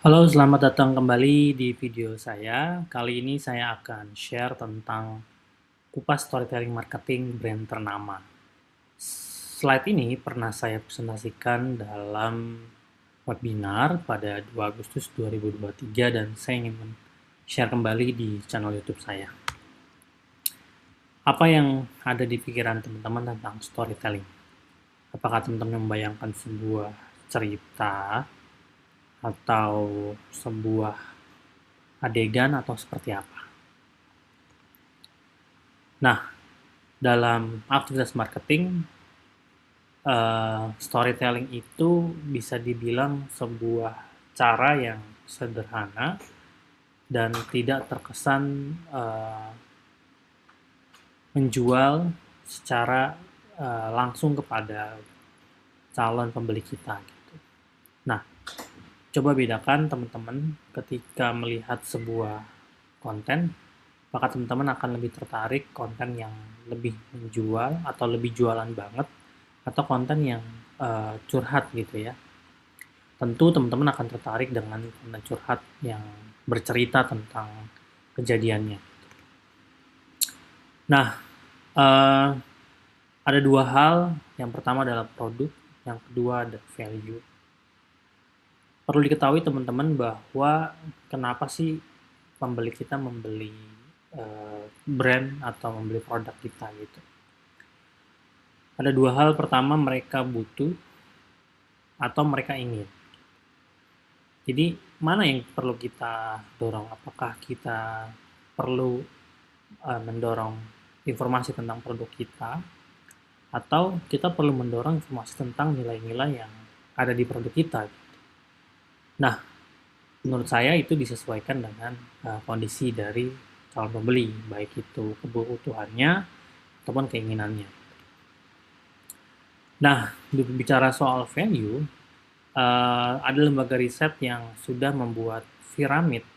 Halo, selamat datang kembali di video saya. Kali ini saya akan share tentang kupas storytelling marketing brand ternama. Slide ini pernah saya presentasikan dalam webinar pada 2 Agustus 2023 dan saya ingin share kembali di channel YouTube saya. Apa yang ada di pikiran teman-teman tentang storytelling? Apakah teman-teman membayangkan sebuah cerita atau sebuah adegan atau seperti apa? Nah, dalam aktivitas marketing, storytelling itu bisa dibilang sebuah cara yang sederhana dan tidak terkesan menjual secara langsung kepada calon pembeli kita gitu. Nah, coba bedakan teman-teman ketika melihat sebuah konten, maka teman-teman akan lebih tertarik konten yang lebih menjual atau lebih jualan banget atau konten yang curhat gitu ya. Tentu teman-teman akan tertarik dengan konten curhat yang bercerita tentang kejadiannya. Nah, uh, ada dua hal. Yang pertama adalah produk, yang kedua ada value. Perlu diketahui teman-teman bahwa kenapa sih pembeli kita membeli brand atau membeli produk kita gitu. Ada dua hal. Pertama, mereka butuh atau mereka ingin. Jadi, mana yang perlu kita dorong? Apakah kita perlu mendorong informasi tentang produk kita, atau kita perlu mendorong informasi tentang nilai-nilai yang ada di produk kita? Nah, menurut saya itu disesuaikan dengan kondisi dari calon pembeli, baik itu kebutuhannya ataupun keinginannya. Nah, bicara soal value, ada lembaga riset yang sudah membuat piramid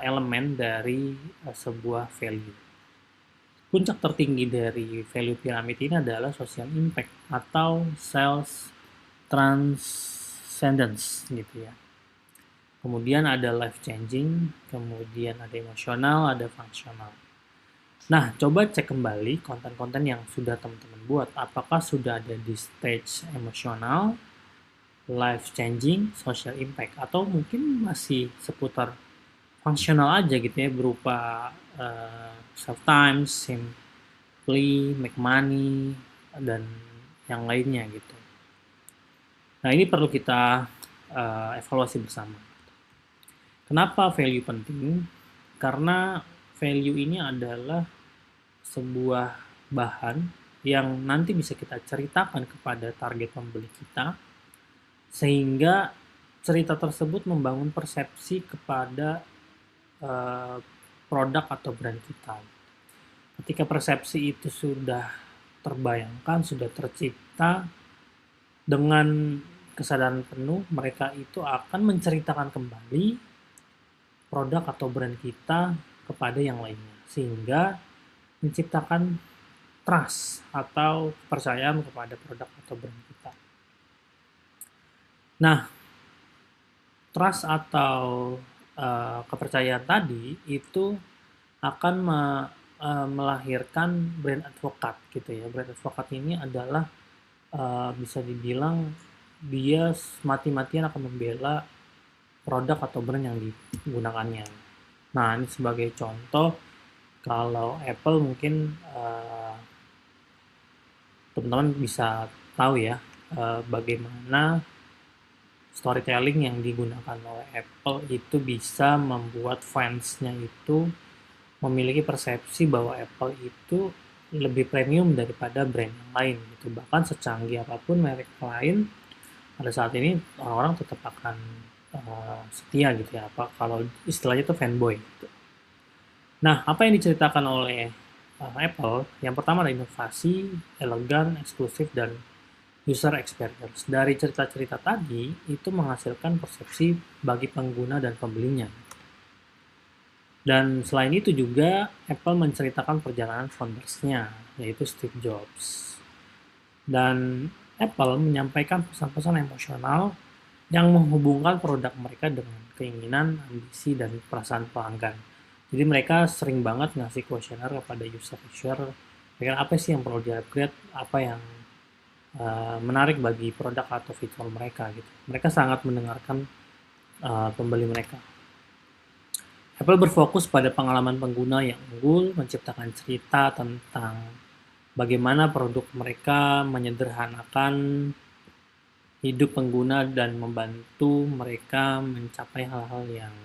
elemen dari sebuah value. Puncak tertinggi dari value piramid ini adalah social impact atau sales transcendence gitu ya. Kemudian ada life changing, kemudian ada emosional, ada fungsional. Nah, coba cek kembali konten-konten yang sudah teman-teman buat. Apakah sudah ada di stage emosional, life changing, social impact, atau mungkin masih seputar fungsional aja gitu ya, berupa save time, simply, make money, dan yang lainnya gitu. Nah, ini perlu kita evaluasi bersama. Kenapa value penting? Karena value ini adalah sebuah bahan yang nanti bisa kita ceritakan kepada target pembeli kita, sehingga cerita tersebut membangun persepsi kepada uh, produk atau brand kita. Ketika persepsi itu sudah terbayangkan, sudah tercipta, dengan kesadaran penuh mereka itu akan menceritakan kembali produk atau brand kita kepada yang lainnya, sehingga menciptakan trust atau kepercayaan kepada produk atau brand kita. Nah, trust atau kepercayaan tadi itu akan melahirkan brand advocate gitu ya. Brand advocate ini adalah bisa dibilang dia mati-matian akan membela produk atau brand yang digunakannya. Nah, ini sebagai contoh, kalau Apple mungkin teman-teman bisa tahu ya bagaimana storytelling yang digunakan oleh Apple itu bisa membuat fansnya itu memiliki persepsi bahwa Apple itu lebih premium daripada brand yang lain gitu. Bahkan secanggih apapun merek lain, pada saat ini orang-orang tetap akan setia gitu ya. Apa kalau istilahnya itu fanboy gitu. Nah, apa yang diceritakan oleh Apple? Yang pertama adalah inovasi, elegan, eksklusif, dan user experience. Dari cerita-cerita tadi, itu menghasilkan persepsi bagi pengguna dan pembelinya. Dan selain itu juga, Apple menceritakan perjalanan foundersnya, yaitu Steve Jobs. Dan Apple menyampaikan pesan-pesan emosional yang menghubungkan produk mereka dengan keinginan, ambisi, dan perasaan pelanggan. Jadi mereka sering banget ngasih kuesioner kepada user, kira apa sih yang perlu di-upgrade, apa yang menarik bagi produk atau fitur mereka gitu. Mereka sangat mendengarkan pembeli mereka. Apple berfokus pada pengalaman pengguna yang unggul, menciptakan cerita tentang bagaimana produk mereka menyederhanakan hidup pengguna dan membantu mereka mencapai hal-hal yang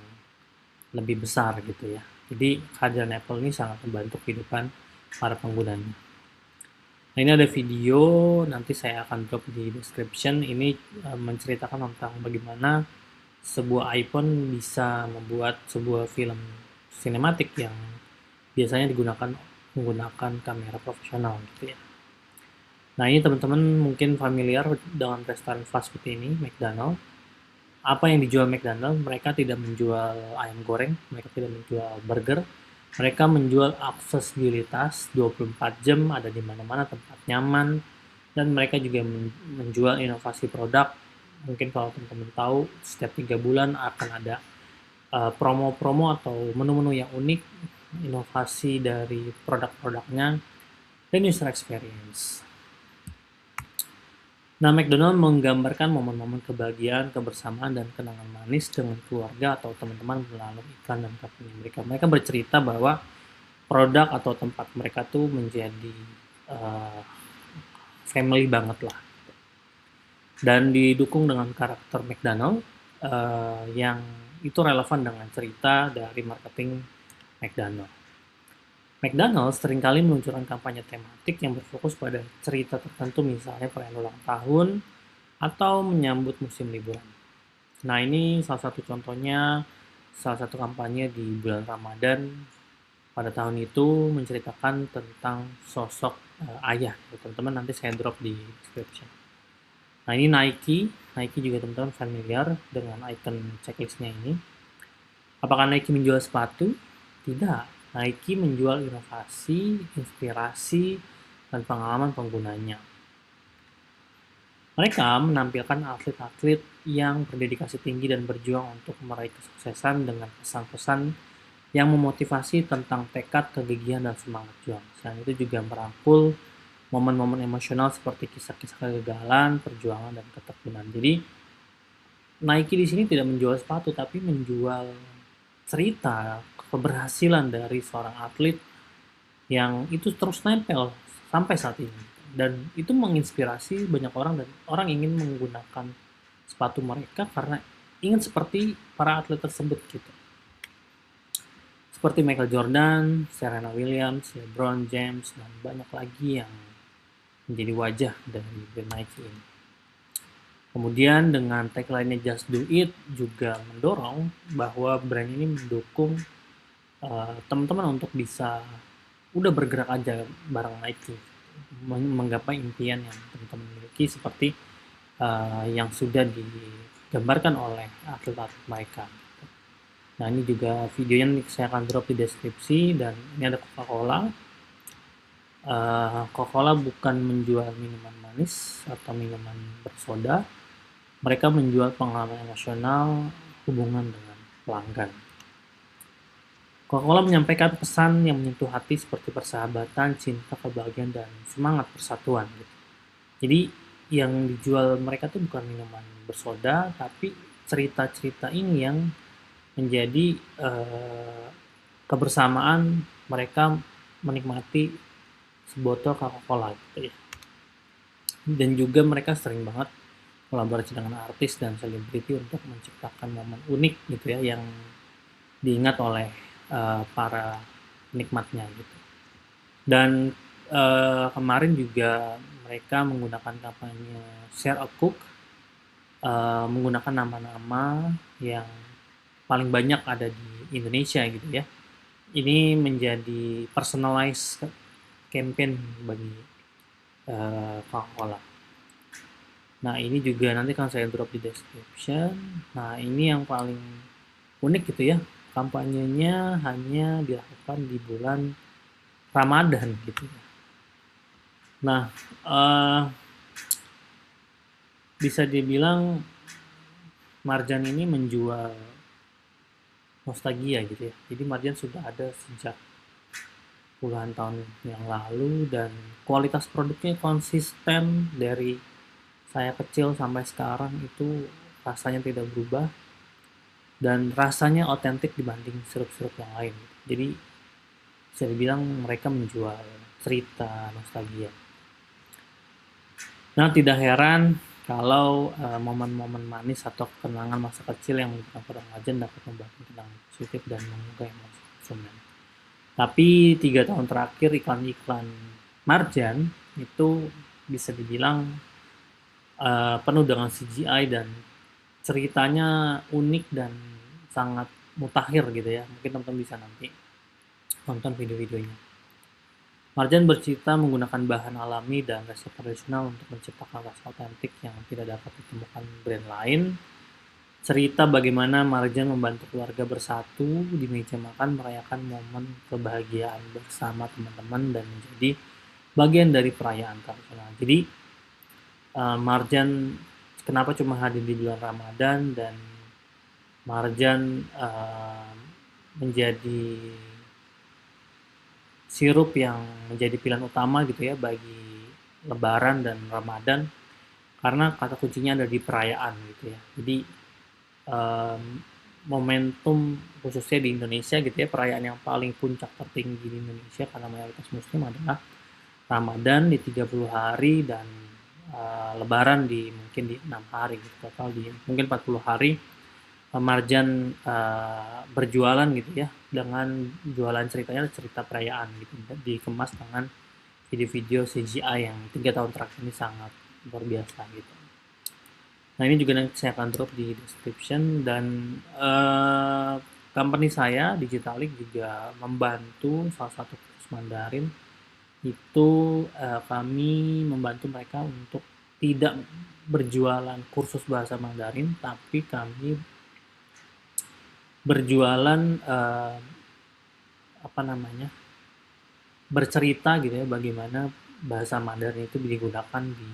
lebih besar gitu ya. Jadi kehadiran Apple ini sangat membantu kehidupan para penggunanya. Nah ini ada video, nanti saya akan drop di description. Ini menceritakan tentang bagaimana sebuah iPhone bisa membuat sebuah film sinematik yang biasanya digunakan menggunakan kamera profesional gitu ya. Nah ini teman-teman mungkin familiar dengan restoran fast food ini, McDonald. Apa yang dijual McDonald? Mereka tidak menjual ayam goreng, mereka tidak menjual burger, mereka menjual aksesibilitas 24 jam, ada di mana-mana, tempat nyaman, dan mereka juga menjual inovasi produk. Mungkin kalau teman-teman tahu, setiap 3 bulan akan ada promo-promo atau menu-menu yang unik, inovasi dari produk-produknya, dan user experience. Nah, McDonald menggambarkan momen-momen kebahagiaan, kebersamaan, dan kenangan manis dengan keluarga atau teman-teman melalui iklan dan kampanye mereka. Mereka bercerita bahwa produk atau tempat mereka tuh menjadi uh, family banget lah. Dan didukung dengan karakter McDonald yang itu relevan dengan cerita dari marketing McDonald. McDonald's seringkali meluncurkan kampanye tematik yang berfokus pada cerita tertentu, misalnya perayaan ulang tahun atau menyambut musim liburan. Nah, ini salah satu contohnya, salah satu kampanye di bulan Ramadan pada tahun itu menceritakan tentang sosok ayah. Teman-teman nanti saya drop di description. Nah, ini Nike. Nike juga teman-teman familiar dengan icon checklistnya ini. Apakah Nike menjual sepatu? Tidak. Nike menjual inovasi, inspirasi, dan pengalaman penggunanya. Mereka menampilkan atlet-atlet yang berdedikasi tinggi dan berjuang untuk meraih kesuksesan dengan pesan-pesan yang memotivasi tentang tekad, kegigihan, dan semangat juang. Selain itu juga merangkul momen-momen emosional seperti kisah-kisah kegagalan, perjuangan, dan ketekunan. Jadi Nike di sini tidak menjual sepatu, tapi menjual cerita keberhasilan dari seorang atlet yang itu terus nempel sampai saat ini, dan itu menginspirasi banyak orang, dan orang ingin menggunakan sepatu mereka karena ingin seperti para atlet tersebut gitu, seperti Michael Jordan, Serena Williams, LeBron James, dan banyak lagi yang menjadi wajah dari brand Nike ini. Kemudian dengan tagline-nya Just Do It juga mendorong bahwa brand ini mendukung teman-teman untuk bisa udah bergerak aja bareng Nike, menggapai impian yang teman-teman miliki seperti yang sudah digambarkan oleh atlet-atlet mereka. Nah ini juga videonya saya akan drop di deskripsi, dan ini ada Coca-Cola. Coca-Cola bukan menjual minuman manis atau minuman bersoda, mereka menjual pengalaman emosional hubungan dengan pelanggan. Coca-Cola menyampaikan pesan yang menyentuh hati seperti persahabatan, cinta, kebahagiaan, dan semangat persatuan. Gitu. Jadi yang dijual mereka tuh bukan minuman bersoda, tapi cerita-cerita ini yang menjadi kebersamaan mereka menikmati sebotol Coca-Cola gitu ya. Dan juga mereka sering banget kolaborasi dengan artis dan selebriti untuk menciptakan momen unik gitu ya, yang diingat oleh para penikmatnya gitu. Dan kemarin juga mereka menggunakan kampanye Share a Cook, menggunakan nama-nama yang paling banyak ada di Indonesia gitu ya. Ini menjadi personalized campaign bagi Coca-Cola. Nah ini juga nanti kan saya drop di description. Nah ini yang paling unik gitu ya, kampanyenya hanya dilakukan di bulan Ramadan gitu. Nah bisa dibilang Marjan ini menjual nostalgia gitu ya. Jadi Marjan sudah ada sejak puluhan tahun yang lalu dan kualitas produknya konsisten dari saya kecil sampai sekarang itu rasanya tidak berubah dan rasanya otentik dibanding sirup-sirup yang lain. Jadi bisa dibilang mereka menjual cerita nostalgia. Nah, tidak heran kalau momen-momen manis atau kenangan masa kecil yang menggunakan produk Marjan dapat membantu kenangan positif dan menggugah emosi konsumen. Tapi 3 tahun terakhir iklan-iklan Marjan itu bisa dibilang penuh dengan CGI dan ceritanya unik dan sangat mutakhir gitu ya. Mungkin teman-teman bisa nanti nonton video-videonya. Marjan bercerita menggunakan bahan alami dan resep tradisional untuk menciptakan rasa otentik yang tidak dapat ditemukan brand lain. Cerita bagaimana Marjan membantu keluarga bersatu di meja makan merayakan momen kebahagiaan bersama teman-teman dan menjadi bagian dari perayaan tradisional. Jadi Marjan kenapa cuma hadir di bulan Ramadan dan Marjan menjadi sirup yang menjadi pilihan utama gitu ya bagi Lebaran dan Ramadan karena kata kuncinya ada di perayaan gitu ya. Jadi momentum khususnya di Indonesia gitu ya, perayaan yang paling puncak tertinggi di Indonesia karena mayoritas Muslim adalah Ramadan di 30 hari dan Lebaran di mungkin di 6 hari gitu, total di mungkin 40 hari. Marjan berjualan gitu ya dengan jualan ceritanya cerita perayaan gitu dikemas dengan video-video CGI yang 3 tahun terakhir ini sangat luar biasa gitu. Nah ini juga nanti saya akan drop di description dan company saya Digitalik juga membantu salah satu kursus Mandarin itu kami membantu mereka untuk tidak berjualan kursus bahasa Mandarin tapi kami berjualan apa namanya bercerita gitu ya bagaimana bahasa Mandarin itu digunakan di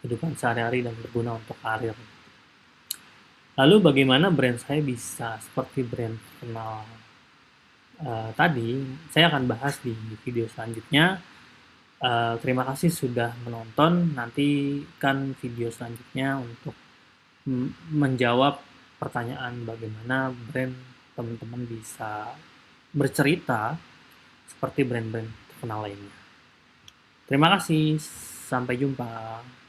kehidupan sehari-hari dan berguna untuk karir. Lalu bagaimana brand saya bisa seperti brand terkenal tadi? Saya akan bahas di video selanjutnya. Terima kasih sudah menonton. Nantikan video selanjutnya untuk menjawab pertanyaan bagaimana brand teman-teman bisa bercerita seperti brand-brand terkenal lainnya. Terima kasih, sampai jumpa.